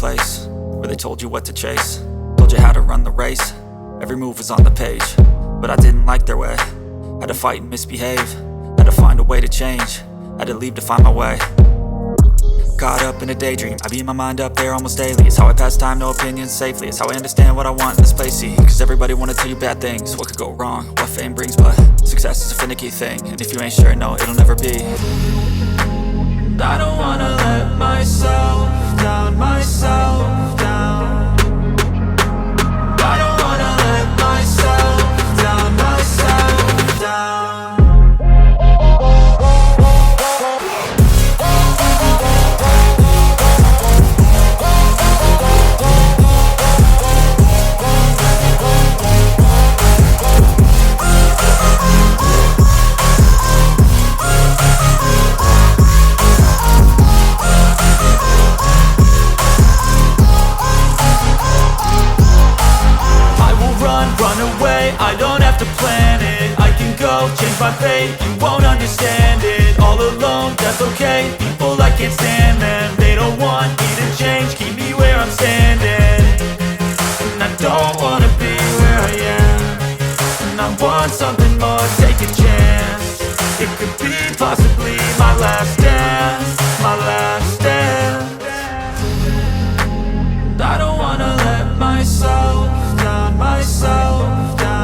place where they told you what to chase, told you how to run the race. Every move was on the page, but I didn't like their way. Had to fight and misbehave, had to find a way to change, had to leave to find my way. Caught up in a daydream, I beat my mind up there almost daily. It's how I pass time, no opinions safely. It's how I understand what I want in this place, see. Cause everybody wanna tell you bad things, what could go wrong, what fame brings. But success is a finicky thing, and if you ain't sure, no, it'll never be. I don't wanna let myself down, myself down. I don't wanna let myself down, myself down. I don't have to plan it, I can go change my fate. You won't understand it, all alone, that's okay. People, I can't stand them, they don't want me to change. Keep me where I'm standing, and I don't wanna be where I am. And I want something more, take a chance. It could be possibly my last dance, my last dance. I don't wanna let myself down, myself down.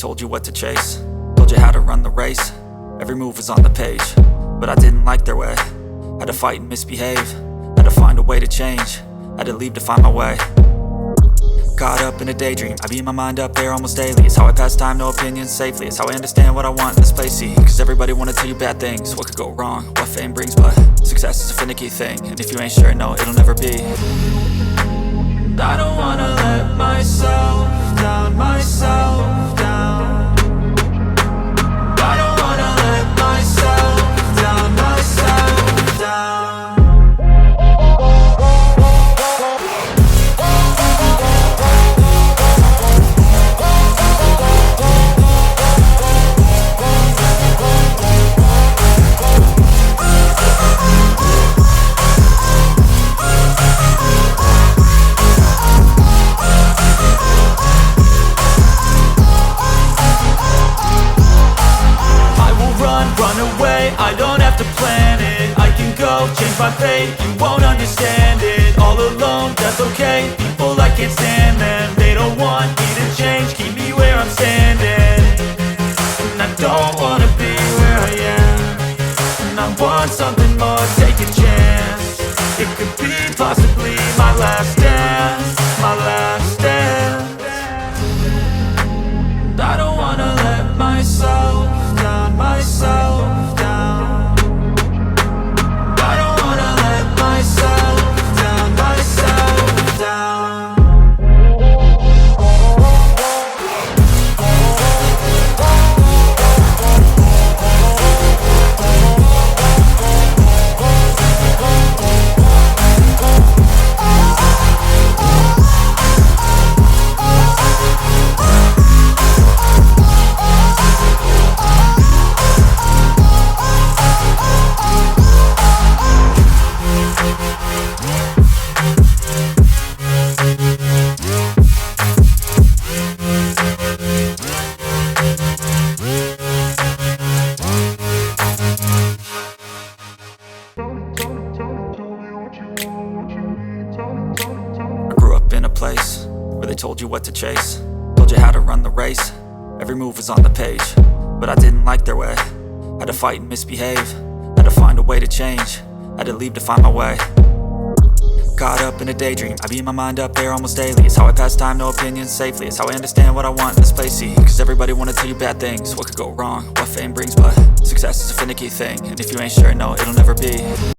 Told you what to chase, told you how to run the race. Every move was on the page, but I didn't like their way. Had to fight and misbehave, had to find a way to change, had to leave to find my way. Caught up in a daydream, I beat my mind up there almost daily. It's how I pass time, no opinions safely. It's how I understand what I want in this place, see. Cause everybody wanna tell you bad things, what could go wrong, what fame brings. But success is a finicky thing, and if you ain't sure, no, it'll never be. I don't wanna let myself down, myself down. I don't wanna let myself down, myself down. I don't have to plan it, I can go change my fate. You won't understand it, all alone, that's okay. People, I can't stand them, they don't want me to change. Keep me where I'm standing, and I don't wanna be where I am. And I want something more, take a chance. It could be possibly my last dance, my last dance. I don't wanna let myself down, myself down. Told you what to chase, told you how to run the race. Every move was on the page, but I didn't like their way. Had to fight and misbehave, had to find a way to change, had to leave to find my way. Caught up in a daydream, I beat my mind up there almost daily. It's how I pass time, no opinions safely. It's how I understand what I want in this place, see. Cause everybody wanna tell you bad things, what could go wrong, what fame brings. But success is a finicky thing, and if you ain't sure, no, it'll never be.